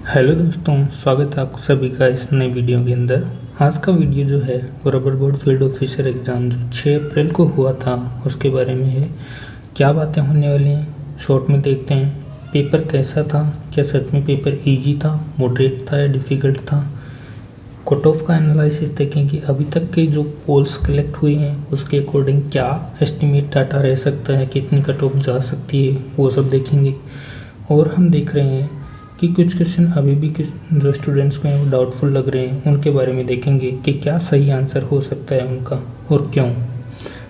Hello दोस्तों, स्वागत है आपको सभी का इस नए वीडियो के अंदर। आज का वीडियो जो है वो rubber board field officer exam जो 6 अप्रैल को हुआ था उसके बारे में है। क्या बातें होने वाली हैं शॉर्ट में देखते हैं। पेपर कैसा था, क्या सच में पेपर इजी था, मॉडरेट था या डिफ़िकल्ट था। कट ऑफ का एनालिसिस देखेंगे, अभी तक के जो पोल्स कलेक्ट हुए हैं उसके अकॉर्डिंग क्या एस्टिमेट डाटा रह सकता है, कितनी कट ऑफ जा सकती है, वो सब देखेंगे। और हम देख रहे हैं कि कुछ क्वेश्चन अभी भी जो स्टूडेंट्स को हैं वो डाउटफुल लग रहे हैं, उनके बारे में देखेंगे कि क्या सही आंसर हो सकता है उनका और क्यों।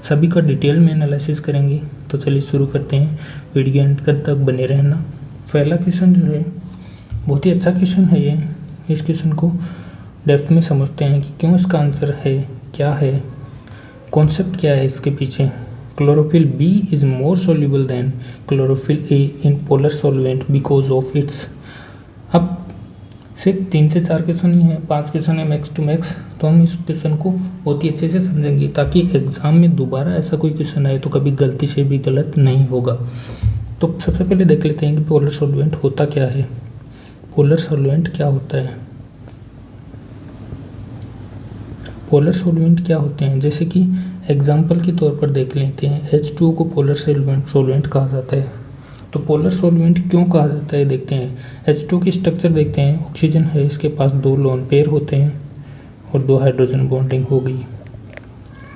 सभी का डिटेल में एनालिसिस करेंगे। तो चलिए शुरू करते हैं, वीडियो एंड तक बने रहना। पहला क्वेश्चन जो है बहुत ही अच्छा क्वेश्चन है ये। इस क्वेश्चन को डेप्थ में समझते हैं कि क्यों इसका आंसर है, क्या है, कॉन्सेप्ट क्या है इसके पीछे। Chlorophyll b is more soluble than chlorophyll a in polar solvent because of its. अब सिर्फ 3 से 4 क्वेश्चन ही हैं, 5 क्वेश्चन है मैक्स टू मैक्स। तो हम इस क्वेश्चन को बहुत ही अच्छे से समझेंगे ताकि एग्ज़ाम में दोबारा ऐसा कोई क्वेश्चन आए तो कभी गलती से भी गलत नहीं होगा। तो सबसे पहले देख लेते हैं कि पोलर सॉल्वेंट होता क्या है। पोलर सॉल्वेंट क्या होता है, पोलर सॉल्वेंट क्या होते हैं, जैसे कि एग्जाम्पल के तौर पर देख लेते हैं। H2O को पोलर सॉल्वेंट कहा जाता है। तो पोलर सॉल्वेंट क्यों कहा जाता है देखते हैं। H2O की स्ट्रक्चर देखते हैं। ऑक्सीजन है, इसके पास 2 लोन पेयर होते हैं और 2 हाइड्रोजन बॉन्डिंग हो गई।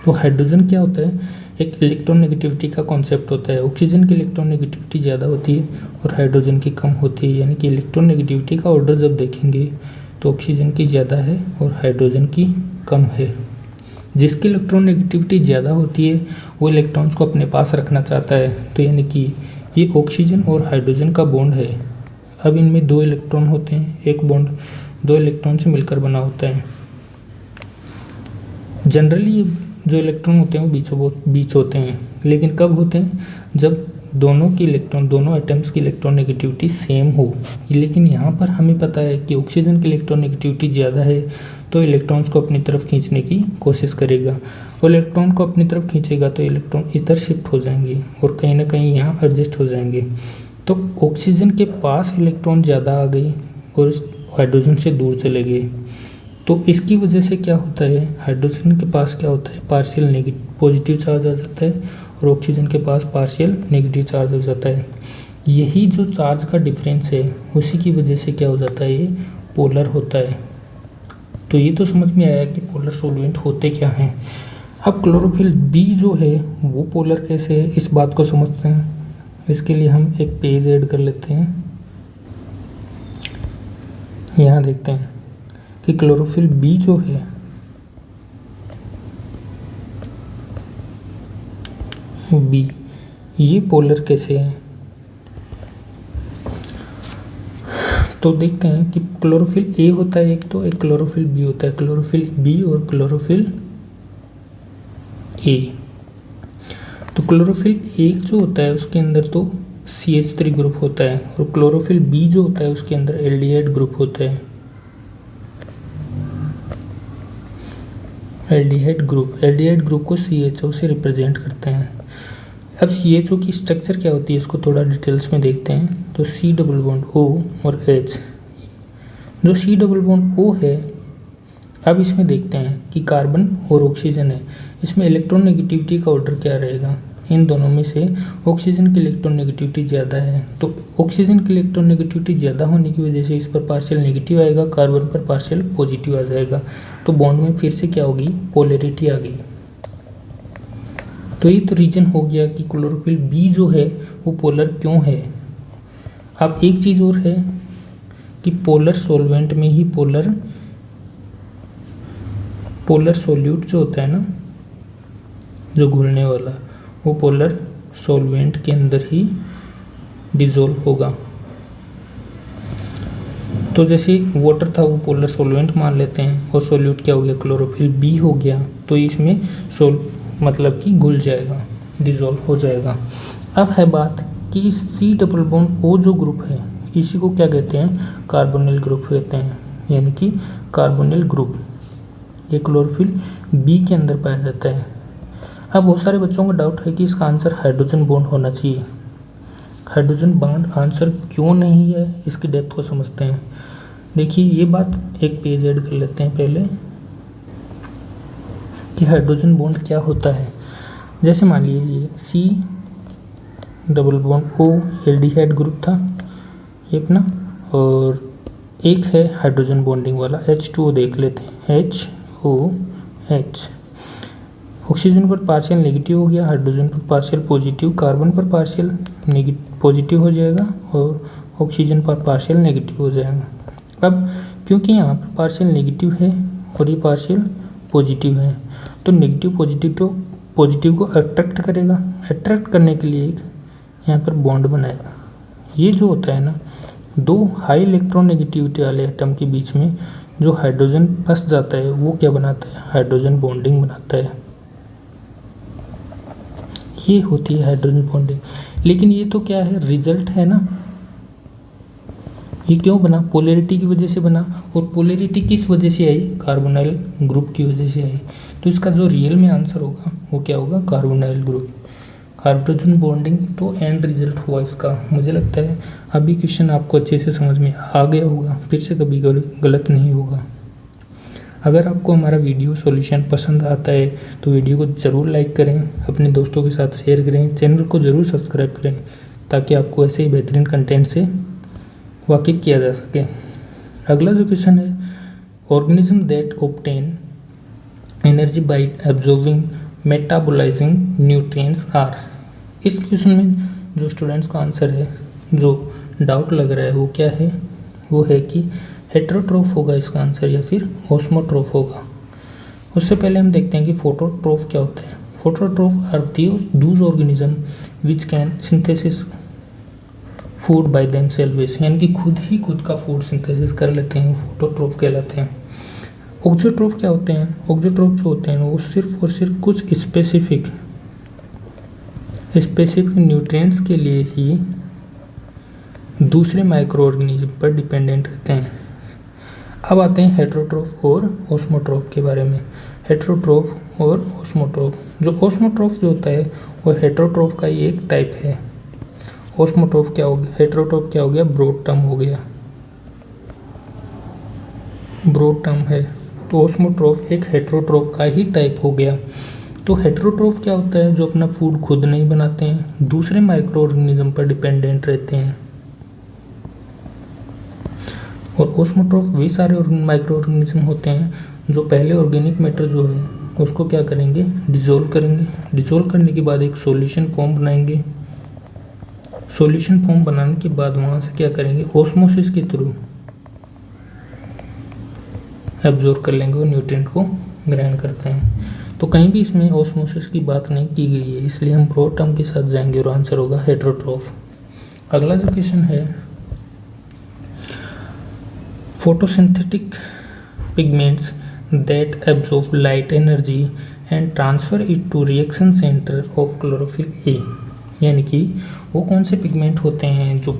तो हाइड्रोजन क्या होता है, एक इलेक्ट्रोनेगेटिविटी का कॉन्सेप्ट होता है। ऑक्सीजन की इलेक्ट्रोनेगेटिविटी ज़्यादा होती है और हाइड्रोजन की कम होती है, यानी कि इलेक्ट्रोनेगेटिविटी का ऑर्डर जब देखेंगे तो ऑक्सीजन की ज़्यादा है और हाइड्रोजन की कम है। जिसकी इलेक्ट्रोनेगेटिविटी ज़्यादा होती है वो इलेक्ट्रॉन्स को अपने पास रखना चाहता है। तो यानी कि ये ऑक्सीजन और हाइड्रोजन का बॉन्ड है। अब इनमें 2 इलेक्ट्रॉन होते हैं, एक बॉन्ड 2 इलेक्ट्रॉन से मिलकर बना होता है। जनरली ये जो इलेक्ट्रॉन होते हैं वो बीच होते हैं, लेकिन कब होते हैं, जब दोनों एटम्स की इलेक्ट्रोनेगेटिविटी सेम हो। लेकिन यहाँ पर हमें पता है कि ऑक्सीजन की इलेक्ट्रोनेगेटिविटी ज़्यादा है तो इलेक्ट्रॉन्स को अपनी तरफ खींचने की कोशिश करेगा और इलेक्ट्रॉन को अपनी तरफ खींचेगा तो इलेक्ट्रॉन इधर शिफ्ट हो जाएंगे और कहीं ना कहीं यहाँ एडजस्ट हो जाएंगे। तो ऑक्सीजन के पास इलेक्ट्रॉन ज़्यादा आ गए और हाइड्रोजन से दूर चले गए। तो इसकी वजह से क्या होता है, हाइड्रोजन के पास क्या होता है, पार्शियल पॉजिटिव चार्ज आ जाता है और ऑक्सीजन के पास पार्शियल नेगेटिव चार्ज हो जाता है। यही जो चार्ज का डिफरेंस है उसी की वजह से क्या हो जाता है, ये पोलर होता है। तो ये तो समझ में आया कि पोलर सॉल्वेंट होते क्या हैं। अब क्लोरोफिल बी जो है वो पोलर कैसे है, इस बात को समझते हैं। इसके लिए हम एक पेज ऐड कर लेते हैं। यहाँ देखते हैं कि क्लोरोफिल बी जो है बी, ये पोलर कैसे है। तो देखते हैं कि क्लोरोफिल ए होता है एक, तो एक क्लोरोफिल बी होता है। क्लोरोफिल बी और क्लोरोफिल ए। तो क्लोरोफिल ए जो होता है उसके अंदर तो CH3 ग्रुप होता है और क्लोरोफिल बी जो होता है उसके अंदर एल्डिहाइड ग्रुप होता है। एल्डिहाइड ग्रुप को CHO से रिप्रेजेंट करते हैं। अब CHO की स्ट्रक्चर क्या होती है इसको थोड़ा डिटेल्स में देखते हैं। तो C डबल बॉन्ड O और H, जो C डबल बॉन्ड O है, अब इसमें देखते हैं कि कार्बन और ऑक्सीजन है, इसमें इलेक्ट्रोनेगेटिविटी का ऑर्डर क्या रहेगा। इन दोनों में से ऑक्सीजन की इलेक्ट्रोनेगेटिविटी ज़्यादा है, तो ऑक्सीजन की इलेक्ट्रोनेगेटिविटी ज़्यादा होने की वजह से इस पर पार्शियल नेगेटिव आएगा, कार्बन पर पार्शियल पॉजिटिव आ जाएगा। तो बॉन्ड में फिर से क्या होगी, पोलैरिटी आ गई। तो ये तो रीजन हो गया कि क्लोरोफिल बी जो है वो पोलर क्यों है। अब एक चीज़ और है कि पोलर सॉल्वेंट में ही पोलर सॉल्यूट जो होता है ना, जो घुलने वाला, वो पोलर सॉल्वेंट के अंदर ही डिज़ोल्व होगा। तो जैसे वाटर था वो पोलर सॉल्वेंट मान लेते हैं और सॉल्यूट क्या हो गया, क्लोरोफिल बी हो गया, तो इसमें मतलब कि घुल जाएगा, डिज़ोल्व हो जाएगा। अब है बात कि इस C डबल बॉन्ड O जो ग्रुप है इसी को क्या कहते हैं, कार्बोनिल ग्रुप कहते हैं, यानी कि कार्बोनिल ग्रुप। ये क्लोरोफिल बी के अंदर पाया जाता है। अब बहुत सारे बच्चों का डाउट है कि इसका आंसर हाइड्रोजन बॉन्ड होना चाहिए। हाइड्रोजन बॉन्ड आंसर क्यों नहीं है, इसकी डेप्थ को समझते हैं। देखिए ये बात एक पेज ऐड कर लेते हैं पहले कि हाइड्रोजन बॉन्ड क्या होता है। जैसे मान लीजिए C double bond O aldehyde group था ये अपना, और एक है हाइड्रोजन बॉन्डिंग वाला H2O देख लेते हैं, HOH। ऑक्सीजन पर पार्शियल नेगेटिव हो गया, हाइड्रोजन पर पार्शियल पॉजिटिव, कार्बन पर पार्शियल पॉजिटिव हो जाएगा और ऑक्सीजन पर पार्शियल नेगेटिव हो जाएगा। अब क्योंकि यहाँ पर पार्शियल नेगेटिव है और ये पार्शियल पॉजिटिव है, तो नेगेटिव पॉजिटिव को अट्रैक्ट करेगा। अट्रैक्ट करने के लिए यहाँ पर बॉन्ड बनाएगा। ये जो होता है ना, दो हाई इलेक्ट्रोनेगेटिविटी वाले एटम के बीच में जो हाइड्रोजन फंस जाता है वो क्या बनाता है, हाइड्रोजन बॉन्डिंग बनाता है। ये होती है हाइड्रोजन बॉन्डिंग। लेकिन ये तो क्या है, रिजल्ट है ना। ये क्यों बना, पोलैरिटी की वजह से बना, और पोलैरिटी किस वजह से आई, कार्बोनाइल ग्रुप की वजह से आई। तो इसका जो रियल में आंसर होगा वो क्या होगा, कार्बोनाइल ग्रुप। हाइड्रोजन बॉन्डिंग तो एंड रिजल्ट हुआ इसका। मुझे लगता है अभी क्वेश्चन आपको अच्छे से समझ में आ गया होगा, फिर से कभी गलत नहीं होगा। अगर आपको हमारा वीडियो सॉल्यूशन पसंद आता है तो वीडियो को ज़रूर लाइक करें, अपने दोस्तों के साथ शेयर करें, चैनल को ज़रूर सब्सक्राइब करें ताकि आपको ऐसे ही बेहतरीन कंटेंट से वाकिफ़ किया जा सके। अगला जो क्वेश्चन है, organism that obtain energy by absorbing metabolising nutrients are. इस क्वेश्चन में जो स्टूडेंट्स का आंसर है, जो डाउट लग रहा है वो क्या है, वो है कि हेटेरोट्रोफ होगा इसका आंसर या फिर ऑस्मोट्रोफ होगा। उससे पहले हम देखते हैं कि फोटोट्रोफ क्या होता है। Phototroph are those organism which can synthesis food by themselves, यानी कि खुद का फूड सिंथेसिस कर लेते हैं, फोटोट्रोफ कहलाते हैं। ऑक्सोट्रोफ क्या होते हैं, ऑक्सोट्रोफ जो होते हैं वो सिर्फ और सिर्फ कुछ स्पेसिफिक न्यूट्रिएंट्स के लिए ही दूसरे माइक्रो ऑर्गेनिज्म पर डिपेंडेंट रहते हैं। अब आते हैं हेटेरोट्रोफ और ऑस्मोट्रोफ के बारे में। हेटेरोट्रोफ और ऑस्मोट्रोफ, जो ऑस्मोट्रोफ जो होता है वो हेटेरोट्रोफ का ही एक टाइप है। ऑस्मोट्रोफ क्या हो गया, हेटेरोट्रोफ क्या हो गया, ब्रॉड टर्म हो गया, ब्रॉड टर्म है। तो ऑस्मोट्रोफ एक हेटेरोट्रोफ का ही टाइप हो गया। तो हेटेरोट्रोफ क्या होता है, जो अपना फूड खुद नहीं बनाते हैं, दूसरे माइक्रो ऑर्गेनिज्म पर डिपेंडेंट रहते हैं। और ऑस्मोट्रोफ वे सारे माइक्रो ऑर्गेनिज्म होते हैं जो पहले ऑर्गेनिक मैटर जो है उसको क्या करेंगे, डिसॉल्व करेंगे। डिसॉल्व करने के बाद एक सॉल्यूशन फॉर्म बनाएंगे। सॉल्यूशन फॉर्म बनाने के बाद वहाँ से क्या करेंगे, ऑस्मोसिस के थ्रू एब्जॉर्ब कर लेंगे और न्यूट्रिएंट को ग्रहण करते हैं। तो कहीं भी इसमें ऑस्मोसिस की बात नहीं की गई है, इसलिए हम ब्रॉड टर्म के साथ जाएंगे और आंसर होगा हेटेरोट्रोफ। अगला जो क्वेश्चन है, photosynthetic pigments that absorb light energy and transfer it to reaction center of chlorophyll A, यानी कि वो कौन से पिगमेंट होते हैं जो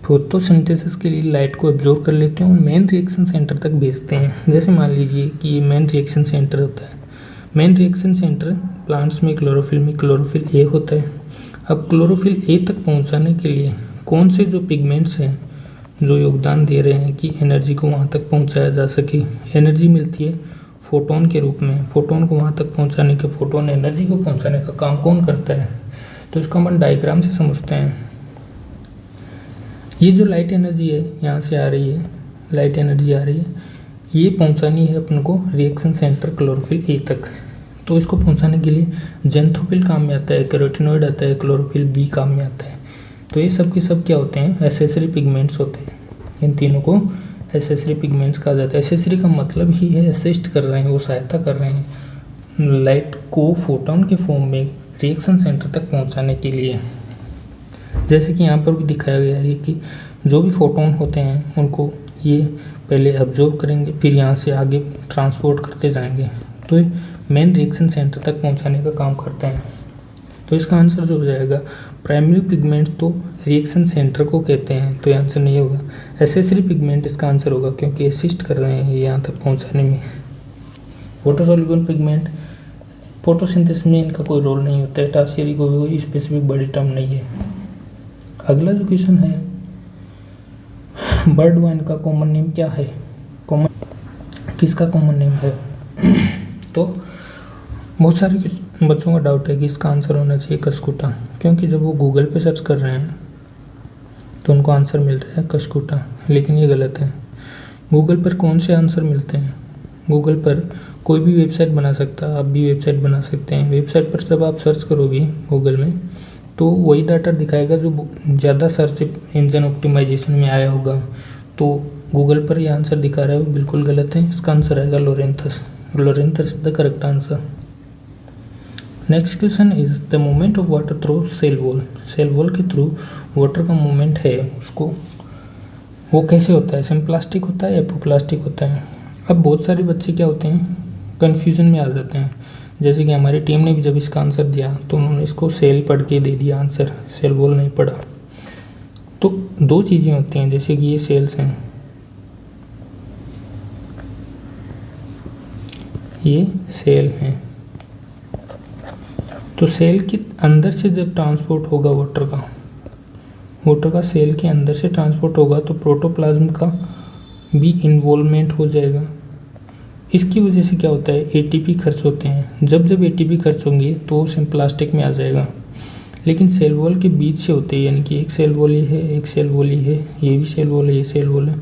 फोटोसिंथेसिस के लिए लाइट को एब्जॉर्ब कर लेते हैं और मेन रिएक्शन सेंटर तक भेजते हैं। जैसे मान लीजिए कि ये मेन रिएक्शन सेंटर होता है। मेन रिएक्शन सेंटर प्लांट्स में क्लोरोफिल ए होता है। अब क्लोरोफिल ए तक पहुंचाने के लिए कौन से जो पिगमेंट्स हैं जो योगदान दे रहे हैं कि एनर्जी को वहाँ तक पहुँचाया जा सके। एनर्जी मिलती है फोटोन के रूप में, फोटोन को वहाँ तक पहुँचाने के, फोटोन एनर्जी को पहुँचाने का काम कौन करता है, तो इसको हम डायग्राम से समझते हैं। ये जो लाइट एनर्जी है यहाँ से आ रही है, लाइट एनर्जी आ रही है, ये पहुँचानी है अपन को रिएक्शन सेंटर क्लोरोफिल ए तक। तो इसको पहुँचाने के लिए जेंथोफिल काम में आता है, कैरोटिनॉइड आता है, क्लोरोफिल बी काम में आता है। तो ये सब के सब क्या होते हैं, एसेसरी पिगमेंट्स होते हैं। इन तीनों को एसेसरी पिगमेंट्स कहा जाता है। एसेसरी का मतलब ही है असिस्ट कर रहे हैं, वो सहायता कर रहे हैं लाइट को फोटोन के फॉर्म में रिएक्शन सेंटर तक पहुंचाने के लिए। जैसे कि यहाँ पर भी दिखाया गया है कि जो भी फोटोन होते हैं उनको ये पहले एब्जॉर्ब करेंगे, फिर यहाँ से आगे ट्रांसपोर्ट करते जाएंगे, तो ये मेन रिएक्शन सेंटर तक पहुँचाने का काम करते हैं। तो इसका आंसर जो हो जाएगा, प्राइमरी पिगमेंट तो रिएक्शन सेंटर को कहते हैं, तो ये आंसर नहीं होगा। एसेसरी पिगमेंट इसका आंसर होगा क्योंकि असिस्ट कर रहे हैं यहाँ तक पहुँचाने में। फोटोसोल्यूबल पिगमेंट फोटोसिंथेसिस में इनका कोई रोल नहीं होता है, टर्शियरी को भी कोई स्पेसिफिक बड़ी टर्म नहीं है। अगला जो क्वेश्चन है, बर्ड वाइन का कॉमन नेम क्या है? किसका कॉमन नेम है? तो बहुत सारे बच्चों का डाउट है कि इसका आंसर होना चाहिए कस्कुटा, क्योंकि जब वो गूगल पे सर्च कर रहे हैं तो उनको आंसर मिल रहा है कस्कुटा, लेकिन ये गलत है। गूगल पर कौन से आंसर मिलते हैं? गूगल पर कोई भी वेबसाइट बना सकता है, आप भी वेबसाइट बना सकते हैं। वेबसाइट पर जब आप सर्च करोगे गूगल में तो वही डाटा दिखाएगा जो ज़्यादा सर्च इंजन ऑप्टिमाइजेशन में आया होगा। तो गूगल पर ये आंसर दिखा रहा है वो बिल्कुल गलत है। इसका आंसर आएगा Loranthus. Loranthus is the correct answer. Next question is the movement of water through cell wall. Cell wall के थ्रू वाटर का मूवमेंट है उसको वो कैसे होता है? सिम्प्लास्टिक होता है या एपोप्लास्टिक होता है? अब बहुत सारे बच्चे क्या होते हैं, कन्फ्यूज़न में आ जाते हैं। जैसे कि हमारी टीम ने भी जब इसका आंसर दिया तो उन्होंने इसको सेल पढ़ के दे दिया आंसर, सेल वॉल नहीं पढ़ा। तो दो चीज़ें होती हैं, जैसे कि ये सेल्स हैं, ये सेल हैं। तो सेल के अंदर से जब ट्रांसपोर्ट होगा वाटर का सेल के अंदर से ट्रांसपोर्ट होगा तो प्रोटोप्लाज्म का भी इन्वॉल्वमेंट हो जाएगा। इसकी वजह से क्या होता है, एटीपी खर्च होते हैं। जब एटीपी खर्च होंगे तो सिम्प्लास्टिक में आ जाएगा। लेकिन सेल वॉल के बीच से होते हैं, यानी कि एक सेल वॉल ये है, एक सेल वॉल ये है, ये भी सेल वॉल है, ये सेल वॉल है।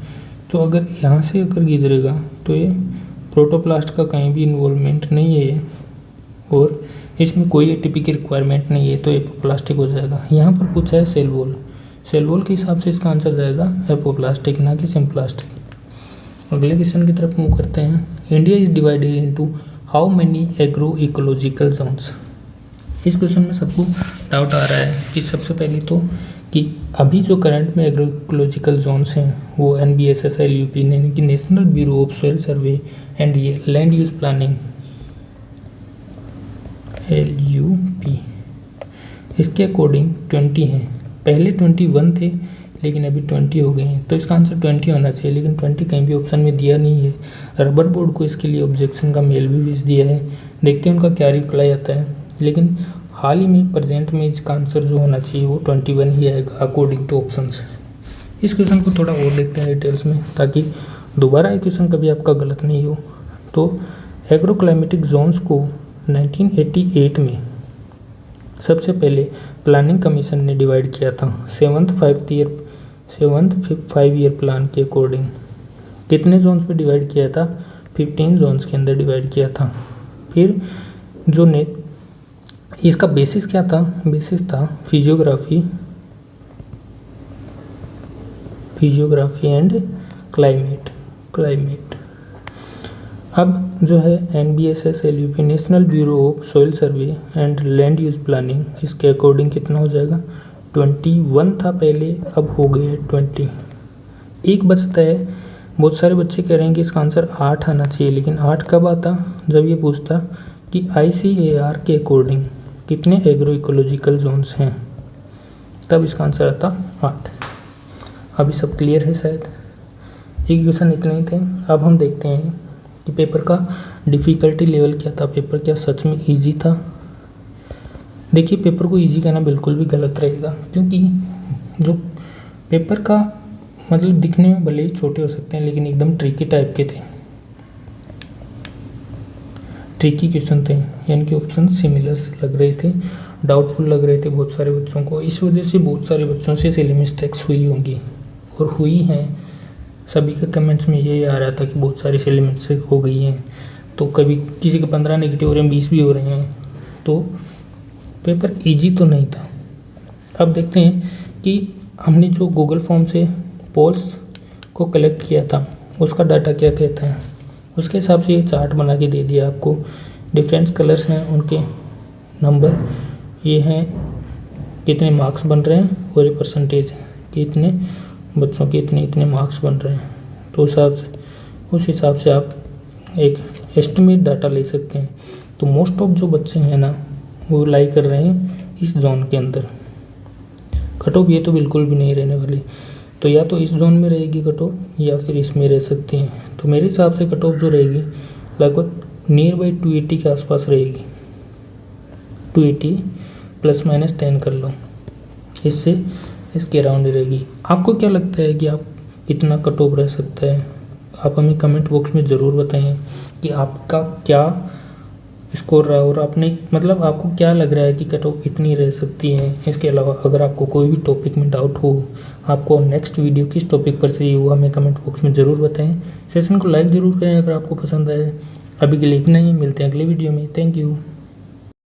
तो अगर यहाँ से अगर गुजरेगा तो ये प्रोटोप्लास्ट का कहीं भी इन्वॉल्वमेंट नहीं है और इसमें कोई एटीपी की रिक्वायरमेंट नहीं है, तो एपोप्लास्टिक हो जाएगा। यहाँ पर पूछा है सेल वॉल, सेल वॉल के हिसाब से इसका आंसर जाएगा एपोप्लास्टिक, ना कि सिम्प्लास्टिक। अगले क्वेश्चन की तरफ मूव करते हैं। India is divided into how many agro ecological zones. इस क्वेश्चन में सबको डाउट आ रहा है कि सबसे पहले तो कि अभी जो करंट में एग्रो इकोलॉजिकल जोन्स हैं वो NBSS-LUP यानी कि national bureau of soil survey and ये लैंड यूज प्लानिंग LUP, इसके अकॉर्डिंग 20 हैं। पहले 21 थे लेकिन अभी 20 हो गए हैं, तो इसका आंसर 20 होना चाहिए। लेकिन 20 कहीं भी ऑप्शन में दिया नहीं है। रबर बोर्ड को इसके लिए ऑब्जेक्शन का मेल भी भेज दिया है, देखते हैं उनका क्या रिप्लाई आता है। लेकिन हाल ही में प्रेजेंट में इसका आंसर जो होना चाहिए वो 21 ही आएगा अकॉर्डिंग टू ऑप्शंस। इस क्वेश्चन को थोड़ा और देखते हैं डिटेल्स में, ताकि दोबारा ये क्वेश्चन कभी आपका गलत नहीं हो। तो एग्रो क्लाइमेटिक जोन्स को 1988 में सबसे पहले प्लानिंग कमीशन ने डिवाइड किया था 7th 5 ईयर प्लान के अकॉर्डिंग। कितने जोन्स में डिवाइड किया था? 15 जोन्स के अंदर डिवाइड किया था। फिर जो ने इसका बेसिस क्या था? बेसिस था फिजियोग्राफी एंड क्लाइमेट। अब जो है NBSS-LUP national bureau of soil survey and land use planning, इसके अकॉर्डिंग कितना हो जाएगा? 21 था पहले, अब हो गए 20। एक बचता है। बहुत सारे बच्चे कह रहे हैं कि इसका आंसर 8 आना चाहिए, लेकिन 8 कब आता? जब ये पूछता कि ICAR के अकॉर्डिंग कितने एग्रो इकोलॉजिकल जोन्स हैं, तब इसका आंसर आता 8। अभी सब क्लियर है शायद। एक क्वेश्चन इतने ही थे। अब हम देखते हैं कि पेपर का डिफ़िकल्टी लेवल क्या था, पेपर क्या सच में इजी था। देखिए, पेपर को इजी कहना बिल्कुल भी गलत रहेगा, क्योंकि जो पेपर का मतलब दिखने में भले ही छोटे हो सकते हैं लेकिन एकदम ट्रिकी टाइप के थे, ट्रिकी क्वेश्चन थे। यानी कि ऑप्शन सिमिलर लग रहे थे, डाउटफुल लग रहे थे बहुत सारे बच्चों को। इस वजह से बहुत सारे बच्चों से सिली मिस्टेक्स हुई होंगी और हुई हैं। सभी के कमेंट्स में यही आ रहा था कि बहुत सारी सिली मिस्टेक हो गई हैं। तो कभी किसी के 15 नेगेटिव हो रहे हैं, 20 भी हो रहे हैं। तो पेपर इजी तो नहीं था। अब देखते हैं कि हमने जो गूगल फॉर्म से पोल्स को कलेक्ट किया था उसका डाटा क्या कहता है। उसके हिसाब से ये चार्ट बना के दे दिया आपको। डिफरेंट कलर्स हैं, उनके नंबर ये हैं, कितने मार्क्स बन रहे हैं और ये परसेंटेज है कि इतने बच्चों के इतने मार्क्स बन रहे हैं। तो उस हिसाब से आप एक एस्टिमेट डाटा ले सकते हैं। तो मोस्ट ऑफ जो बच्चे हैं ना वो लाई कर रहे हैं इस जोन के अंदर। कट ऑफ ये तो बिल्कुल भी नहीं रहने वाली, तो या तो इस जोन में रहेगी कट ऑफ या फिर इसमें रह सकती हैं। तो मेरे हिसाब से कट ऑफ जो रहेगी लगभग नियर बाई 280 के आसपास रहेगी। 280 ±10 कर लो, इससे इसके अराउंड रहेगी। आपको क्या लगता है कि आप कितना कट ऑफ रह सकता है। आप हमें कमेंट बॉक्स में ज़रूर बताएं कि आपका क्या स्कोर रहा है और आपने मतलब आपको क्या लग रहा है कि कट ऑफ कितनी रह सकती है। इसके अलावा अगर आपको कोई भी टॉपिक में डाउट हो, आपको नेक्स्ट वीडियो किस टॉपिक पर चाहिए वो हमें कमेंट बॉक्स में ज़रूर बताएं। सेशन को लाइक ज़रूर करें अगर आपको पसंद आए। अभी के लिए इतना ही, मिलते हैं अगले वीडियो में। Thank you.